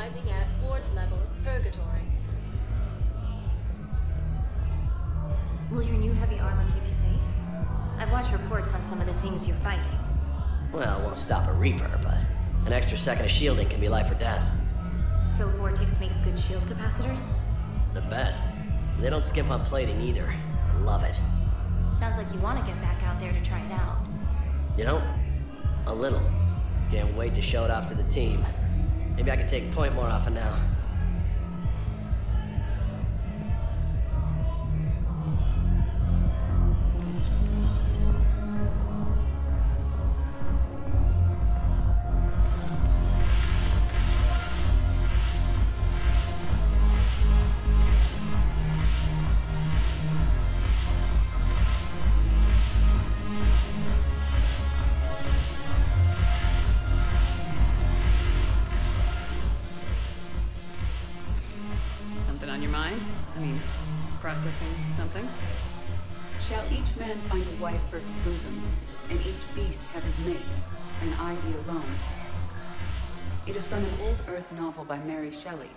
arriving at 4th level Purgatory. Will your new heavy armor keep you safe? I've watched reports on some of the things you're fighting. Well, it won't stop a Reaper, but an extra second of shielding can be life or death. So Vortex makes good shield capacitors? The best. They don't skimp on plating either. Love it. Sounds like you want to get back out there to try it out. You know? A little. Can't wait to show it off to the team. Maybe I can take point more often now. Processing something? Shall each man find a wife for his bosom, and each beast have his mate, and I be alone? It is from an old Earth novel by Mary Shelley.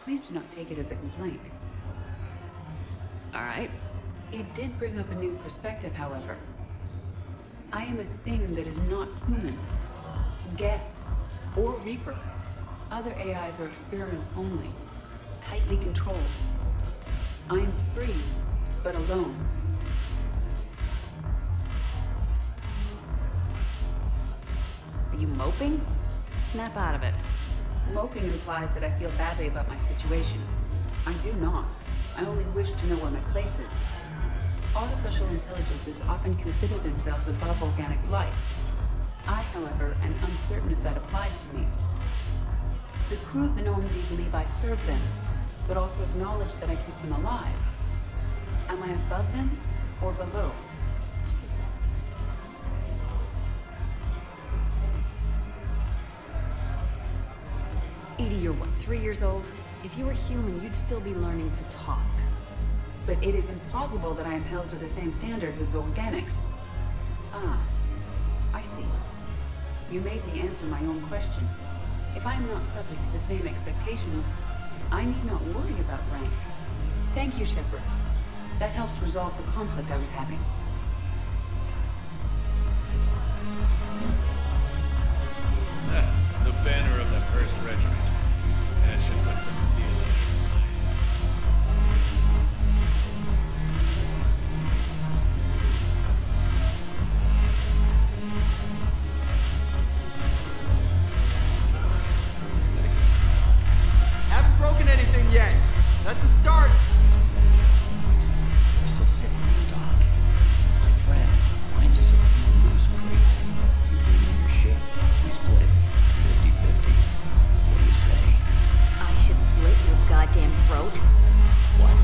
Please do not take it as a complaint. Alright. It did bring up a new perspective, however. I am a thing that is not human, Geth, or Reaper. Other AIs are experiments only, tightly controlled. I am free, but alone. Are you moping? Snap out of it. Moping implies that I feel badly about my situation. I do not. I only wish to know where my place is. Artificial intelligences often consider themselves above organic life. I, however, am uncertain if that applies to me. The crew of the Normandy believe I serve them, but also acknowledge that I keep them alive. Am I above them or below? Edie, you're what, 3 years old? If you were human, you'd still be learning to talk. But it is implausible that I am held to the same standards as organics. Ah, I see. You made me answer my own question. If I am not subject to the same expectations, I need not worry about rank. Thank you, Shepard. That helps resolve the conflict I was having. The banner of the 1st Regiment. That should put some steel in it. Haven't broken anything yet. That's a start. We're still sitting in the dock. My friend finds us a few loose crates. You bring in your ship, we split it. 50-50. What do you say? I should slit your goddamn throat? What?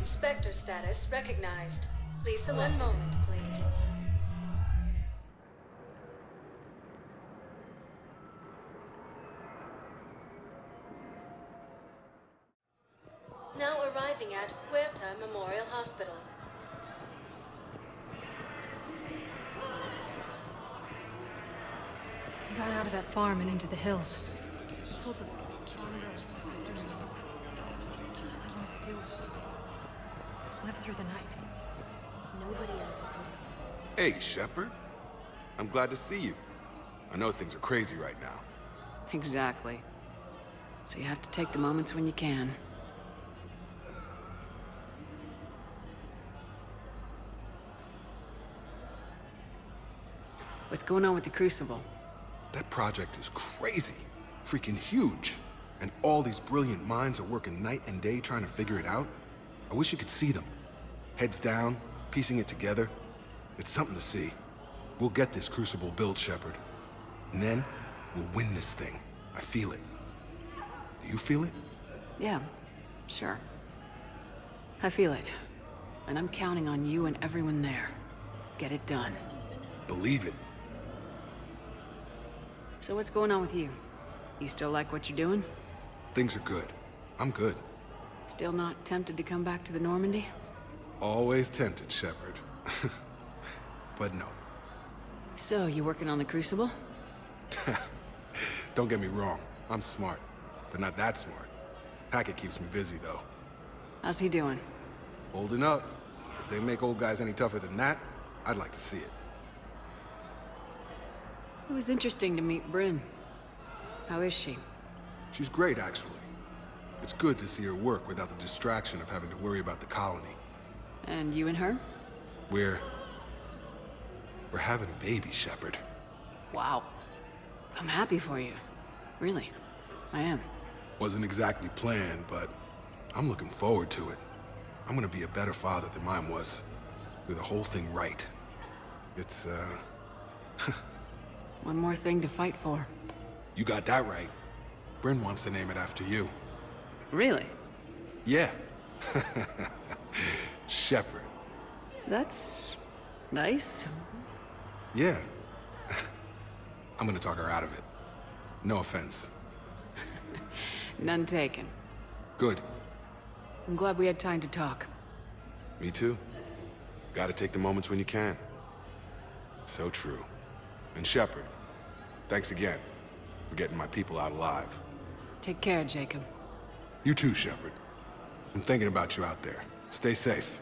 Spectre status recognized. Please select 1 moment, please. Now arriving at Huerta Memorial Hospital. I got out of that farm and into the hills. Pulled the wrong road after me. All I wanted to do was live through the night. Nobody else could. Hey, Shepard. I'm glad to see you. I know things are crazy right now. Exactly. So you have to take the moments when you can. What's going on with the Crucible? That project is crazy. Freaking huge. And all these brilliant minds are working night and day trying to figure it out. I wish you could see them. Heads down, piecing it together. It's something to see. We'll get this Crucible built, Shepard. And then, we'll win this thing. I feel it. Do you feel it? Yeah, sure. I feel it. And I'm counting on you and everyone there. Get it done. Believe it. So what's going on with you? You still like what you're doing? Things are good. I'm good. Still not tempted to come back to the Normandy? Always tempted, Shepard. But no. So, you working on the Crucible? Don't get me wrong. I'm smart. But not that smart. Hackett keeps me busy, though. How's he doing? Holding up. If they make old guys any tougher than that, I'd like to see it. It was interesting to meet Bryn. How is she? She's great, actually. It's good to see her work without the distraction of having to worry about the colony. And you and her? We're having a baby, Shepard. Wow. I'm happy for you. Really. I am. Wasn't exactly planned, but I'm looking forward to it. I'm gonna be a better father than mine was. Do the whole thing right. It's, One more thing to fight for. You got that right. Bryn wants to name it after you. Really? Yeah. Shepard. That's... nice. Yeah. I'm gonna talk her out of it. No offense. None taken. Good. I'm glad we had time to talk. Me too. Gotta take the moments when you can. So true. And Shepard, thanks again for getting my people out alive. Take care, Jacob. You too, Shepard. I'm thinking about you out there. Stay safe.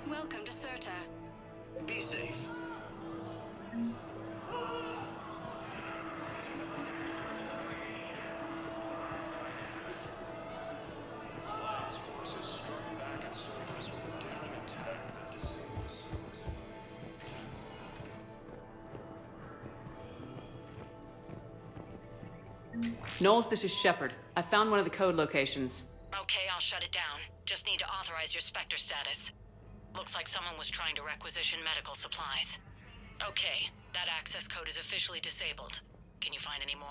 Welcome to Serta. Be safe. Knowles, this is Shepard. I found one of the code locations. Okay, I'll shut it down. Just need to authorize your Spectre status. Looks like someone was trying to requisition medical supplies. Okay, that access code is officially disabled. Can you find any more?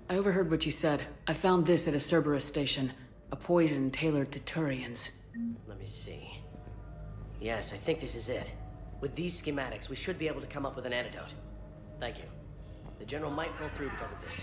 I overheard what you said. I found this at a Cerberus station. A poison tailored to Turians. Let me see. Yes, I think this is it. With these schematics, we should be able to come up with an antidote. Thank you. The General might pull through because of this.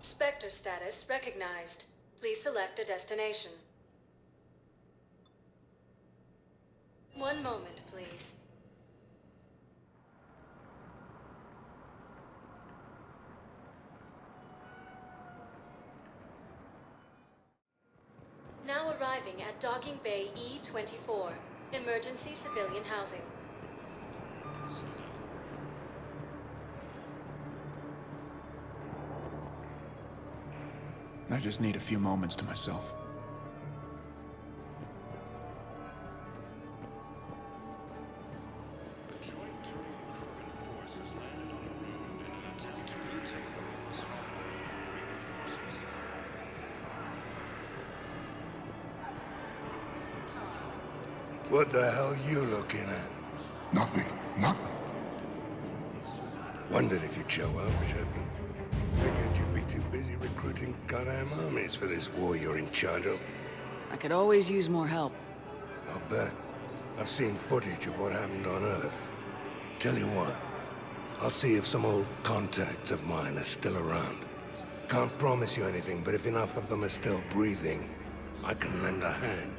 Spectre status recognized. Please select a destination. One moment, please. Now arriving at Docking Bay E-24. Emergency civilian housing. I just need a few moments to myself. What the hell you looking at? Nothing. Nothing. Wondered if you'd show up, Shepard. Figured you'd be too busy recruiting goddamn armies for this war you're in charge of. I could always use more help. I'll bet. I've seen footage of what happened on Earth. Tell you what, I'll see if some old contacts of mine are still around. Can't promise you anything, but if enough of them are still breathing, I can lend a hand.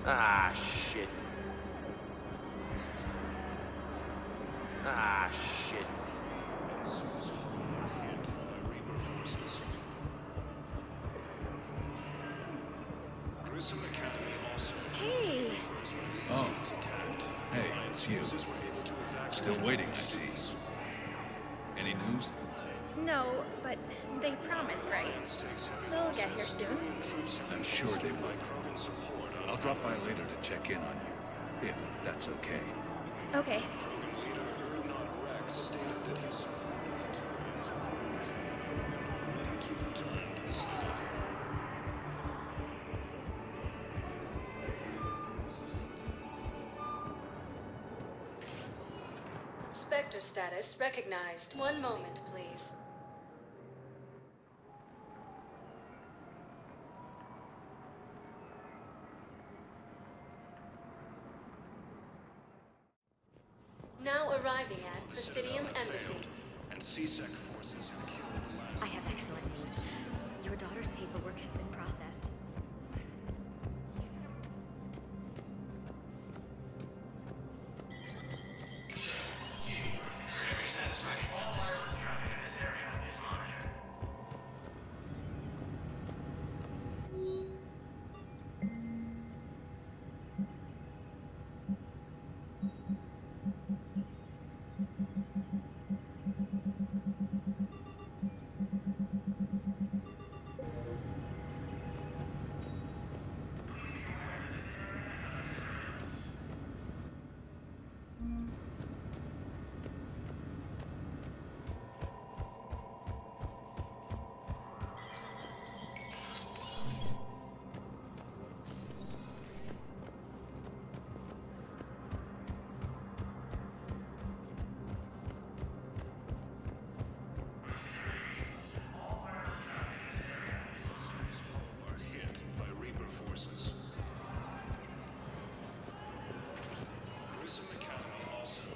Ah, shit. Ah, shit. Hey! Oh. Hey, it's you. Still waiting, I see. Any news? No, but they promised, right? They'll get here soon. I'm sure they will. I'll drop by later to check in on you, if that's okay. Okay. Spectre status recognized. One moment, please. Now arriving at Presidium Embassy. And CSEC forces have killed the last... I have excellent news. Your daughter's paperwork has been processed.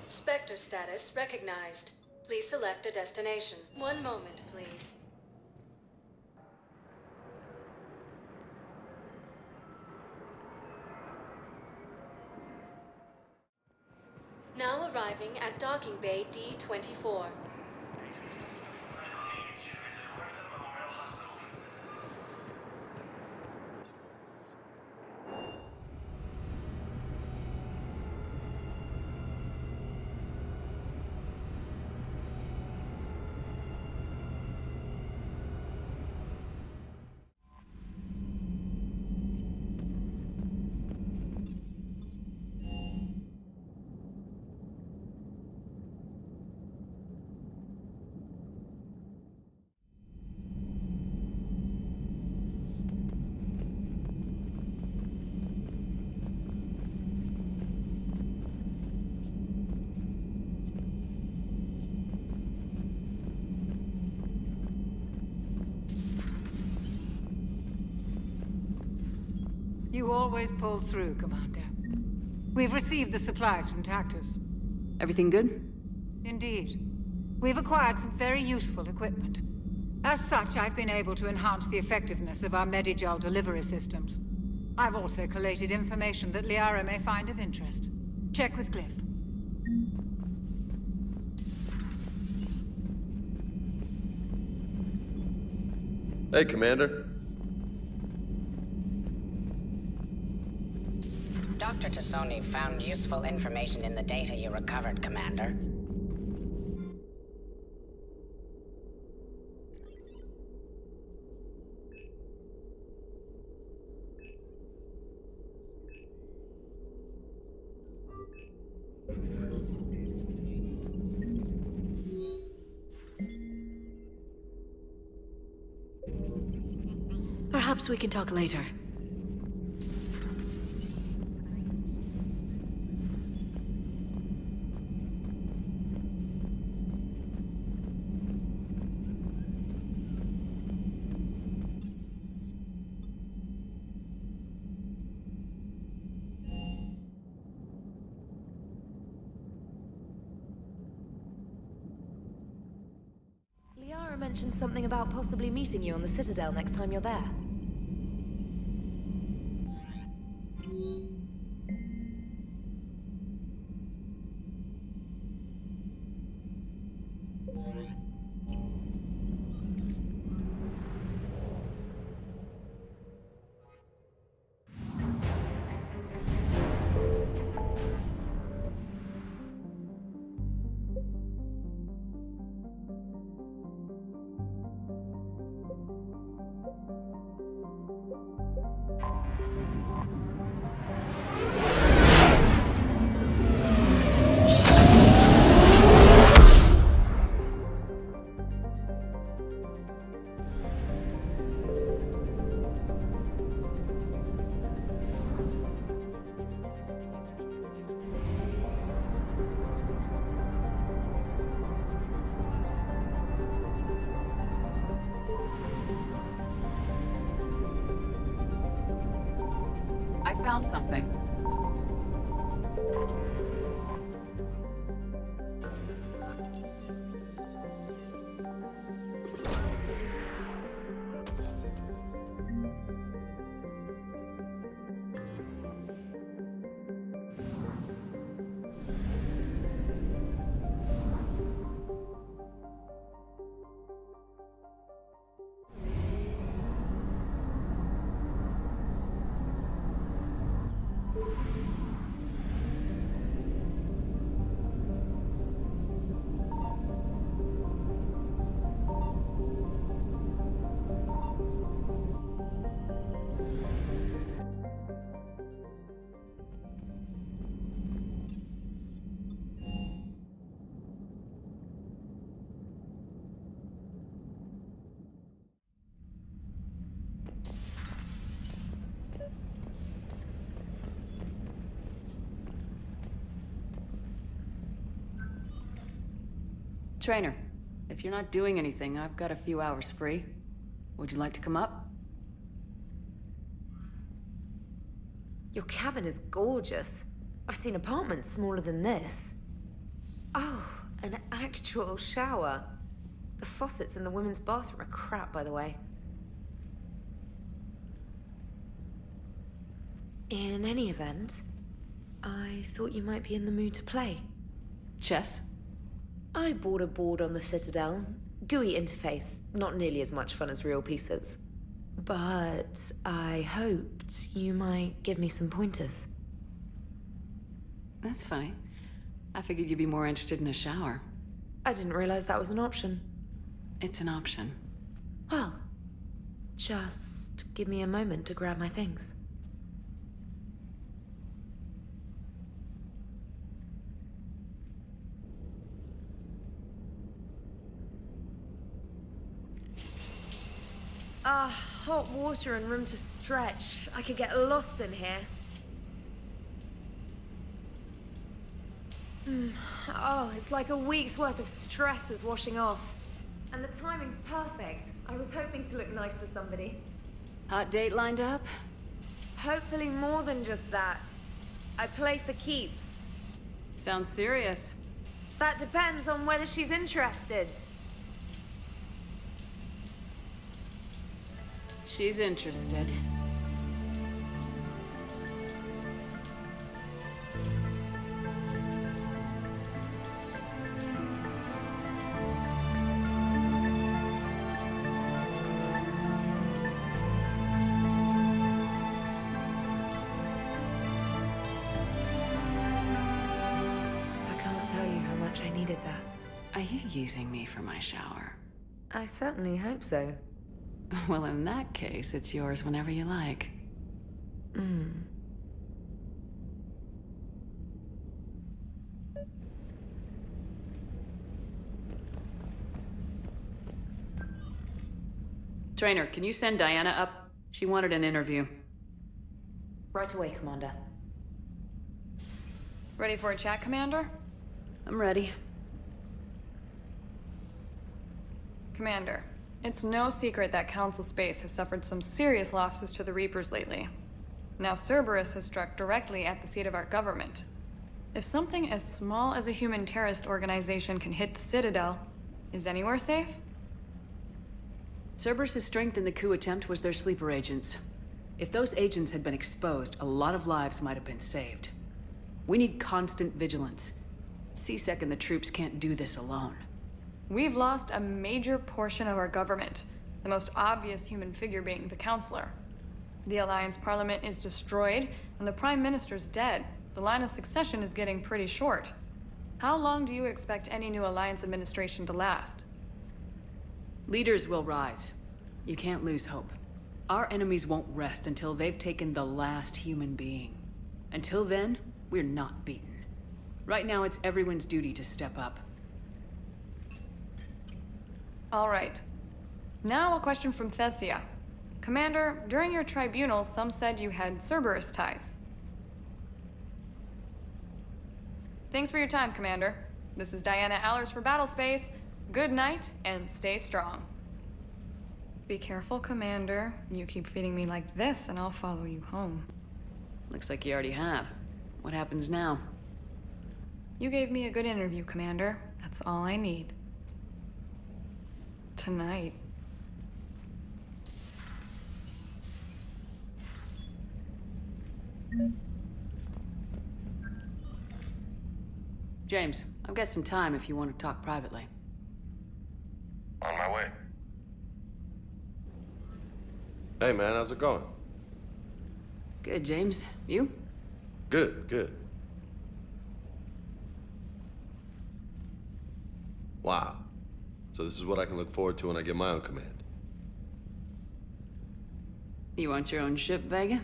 Spectre status recognized. Please select a destination. One moment, please. Now arriving at docking bay D-24. You always pull through, Commander. We've received the supplies from Tactus. Everything good? Indeed. We've acquired some very useful equipment. As such, I've been able to enhance the effectiveness of our Medigel delivery systems. I've also collated information that Liara may find of interest. Check with Glyph. Hey, Commander. Dr. Tassoni found useful information in the data you recovered, Commander. Perhaps we can talk later. mentioned something about possibly meeting you on the Citadel next time you're there. I found something. Trainer, if you're not doing anything, I've got a few hours free. Would you like to come up? Your cabin is gorgeous. I've seen apartments smaller than this. Oh, an actual shower. The faucets in the women's bathroom are crap, by the way. In any event, I thought you might be in the mood to play. Chess? I bought a board on the Citadel. GUI interface, not nearly as much fun as real pieces. But I hoped you might give me some pointers. That's funny. I figured you'd be more interested in a shower. I didn't realize that was an option. It's an option. Well, just give me a moment to grab my things. Hot water and room to stretch. I could get lost in here. Oh, it's like a week's worth of stress is washing off. And the timing's perfect. I was hoping to look nice for somebody. Hot date lined up? Hopefully more than just that. I play for keeps. Sounds serious. That depends on whether she's interested. She's interested. I needed that. Are you using me for my shower? I certainly hope so. Well, in that case, it's yours whenever you like. Trainer, can you send Diana up? She wanted an interview. Right away, Commander. Ready for a chat, Commander? I'm ready. Commander, it's no secret that Council Space has suffered some serious losses to the Reapers lately. Now Cerberus has struck directly at the seat of our government. If something as small as a human terrorist organization can hit the Citadel, is anywhere safe? Cerberus' strength in the coup attempt was their sleeper agents. If those agents had been exposed, a lot of lives might have been saved. We need constant vigilance. C-Sec and the troops can't do this alone. We've lost a major portion of our government, the most obvious human figure being the Counselor. The Alliance Parliament is destroyed, and the Prime Minister's dead. The line of succession is getting pretty short. How long do you expect any new Alliance administration to last? Leaders will rise. You can't lose hope. Our enemies won't rest until they've taken the last human being. Until then, we're not beaten. Right now, it's everyone's duty to step up. All right. Now a question from Thessia. Commander, during your tribunal, some said you had Cerberus ties. Thanks for your time, Commander. This is Diana Allers for Battlespace. Good night, and stay strong. Be careful, Commander. You keep feeding me like this, and I'll follow you home. Looks like you already have. What happens now? You gave me a good interview, Commander. That's all I need. Tonight. James, I've got some time if you want to talk privately. On my way. Hey man, how's it going? Good, James. You? Good, good. Wow. So this is what I can look forward to when I get my own command. You want your own ship, Vega?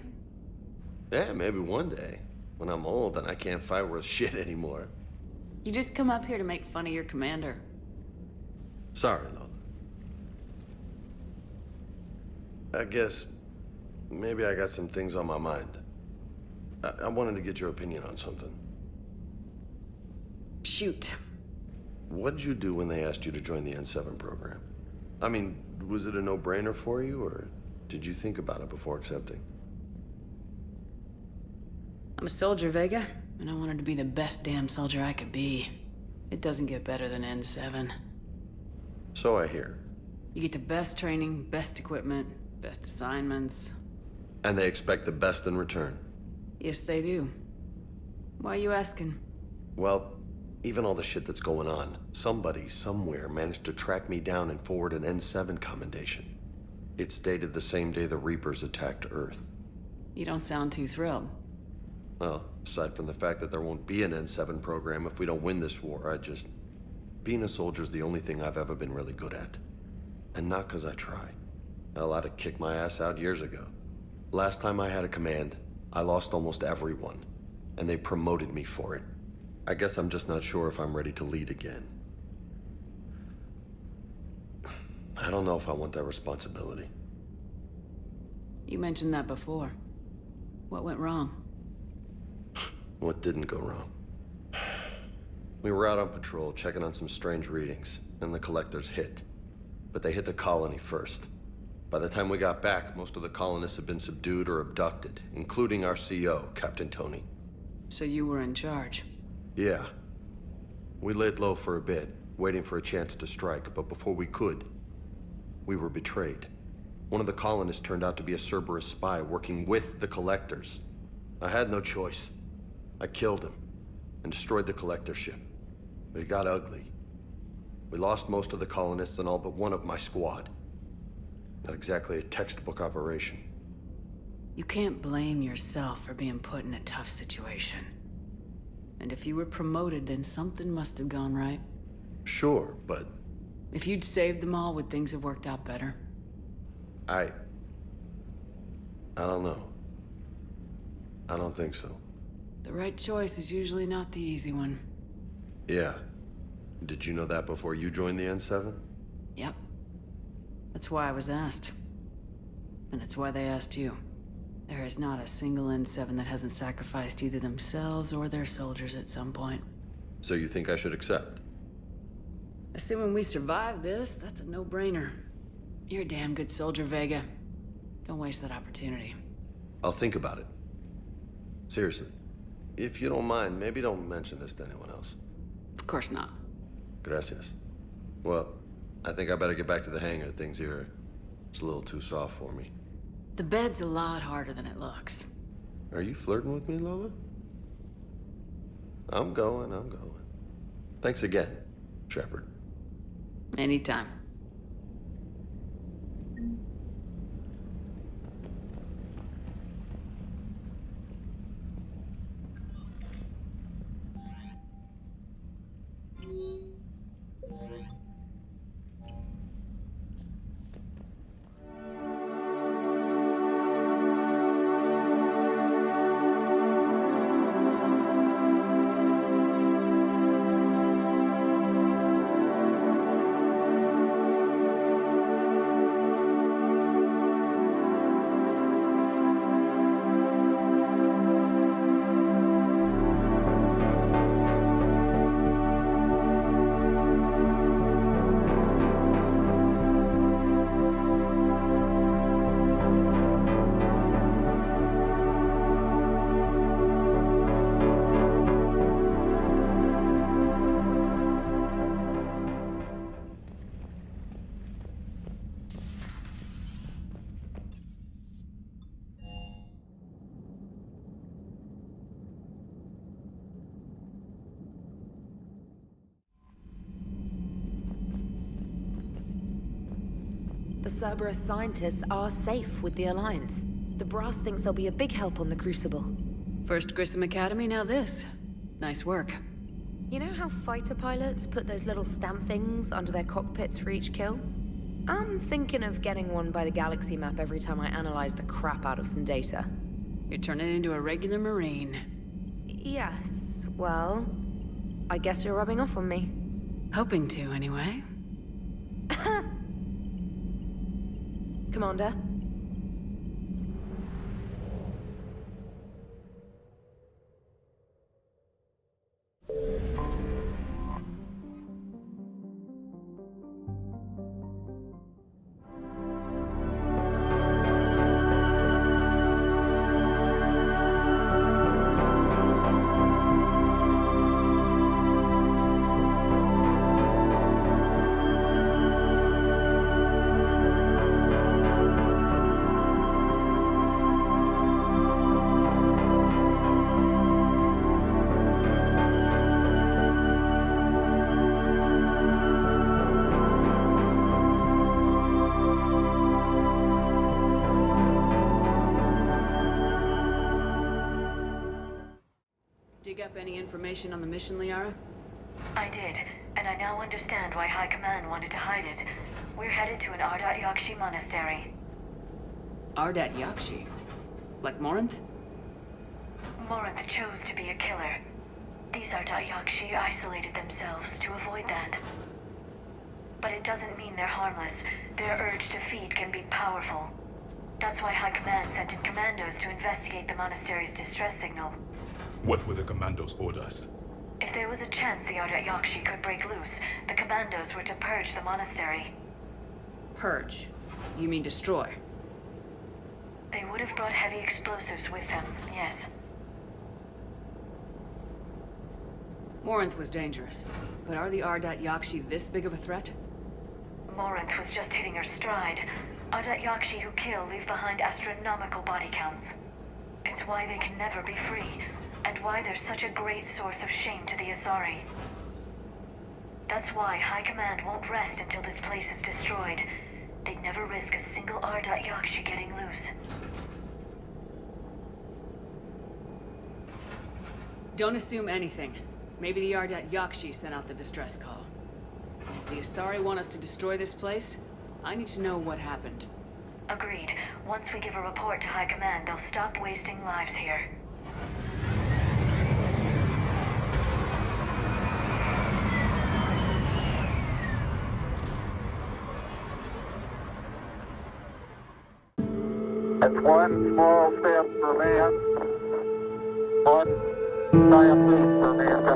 Yeah, maybe one day. When I'm old and I can't fight worth shit anymore. You just come up here to make fun of your commander. Sorry, Lola. I guess maybe I got some things on my mind. I wanted to get your opinion on something. Shoot. What did you do when they asked you to join the N7 program? I mean, was it a no-brainer for you, or did you think about it before accepting? I'm a soldier, Vega, and I wanted to be the best damn soldier I could be. It doesn't get better than N7. So I hear. You get the best training, best equipment, best assignments. And they expect the best in return. Yes, they do. Why are you asking? Well, even all the shit that's going on, somebody somewhere managed to track me down and forward an N7 commendation. It's dated the same day the Reapers attacked Earth. You don't sound too thrilled. Well, aside from the fact that there won't be an N7 program if we don't win this war, being a soldier's the only thing I've ever been really good at. And not 'cause I try. Hell, I'd have kicked my ass out years ago. Last time I had a command, I lost almost everyone, and they promoted me for it. I guess I'm just not sure if I'm ready to lead again. I don't know if I want that responsibility. You mentioned that before. What went wrong? What didn't go wrong? We were out on patrol, checking on some strange readings, and the collectors hit. But they hit the colony first. By the time we got back, most of the colonists had been subdued or abducted, including our CO, Captain Tony. So you were in charge? Yeah. We laid low for a bit, waiting for a chance to strike, but before we could, we were betrayed. One of the colonists turned out to be a Cerberus spy working with the collectors. I had no choice. I killed him and destroyed the collector ship. But it got ugly. We lost most of the colonists and all but one of my squad. Not exactly a textbook operation. You can't blame yourself for being put in a tough situation. And if you were promoted, then something must have gone right. Sure, but... If you'd saved them all, would things have worked out better? I don't know. I don't think so. The right choice is usually not the easy one. Yeah. Did you know that before you joined the N7? Yep. That's why I was asked. And it's why they asked you. There is not a single N7 that hasn't sacrificed either themselves or their soldiers at some point. So you think I should accept? Assuming we survive this, that's a no-brainer. You're a damn good soldier, Vega. Don't waste that opportunity. I'll think about it. Seriously. If you don't mind, maybe don't mention this to anyone else. Of course not. Gracias. Well, I think I better get back to the hangar. Things here are It's a little too soft for me. The bed's a lot harder than it looks. Are you flirting with me, Lola? I'm going. Thanks again, Shepard. Anytime. The Cerberus scientists are safe with the Alliance. The Brass thinks they'll be a big help on the Crucible. First Grissom Academy, now this. Nice work. You know how fighter pilots put those little stamp things under their cockpits for each kill? I'm thinking of getting one by the galaxy map every time I analyze the crap out of some data. You're turning into a regular Marine. Yes, well, I guess you're rubbing off on me. Hoping to, anyway. Commander? Dig up any information on the mission, Liara? I did, and I now understand why High Command wanted to hide it. We're headed to an Ardat Yakshi monastery. Ardat Yakshi? Like Morinth? Morinth chose to be a killer. These Ardat Yakshi isolated themselves to avoid that. But it doesn't mean they're harmless. Their urge to feed can be powerful. That's why High Command sent in commandos to investigate the monastery's distress signal. What were the commandos' orders? If there was a chance the Ardat Yakshi could break loose, the commandos were to purge the monastery. Purge? You mean destroy? They would have brought heavy explosives with them, yes. Morinth was dangerous, but are the Ardat Yakshi this big of a threat? Morinth was just hitting her stride. Ardat Yakshi who kill leave behind astronomical body counts. It's why they can never be free, and why they're such a great source of shame to the Asari. That's why High Command won't rest until this place is destroyed. They'd never risk a single Ardat Yakshi getting loose. Don't assume anything. Maybe the Ardat Yakshi sent out the distress call. If the Asari want us to destroy this place, I need to know what happened. Agreed. Once we give a report to High Command, they'll stop wasting lives here. It's one small step for man, one giant leap for mankind.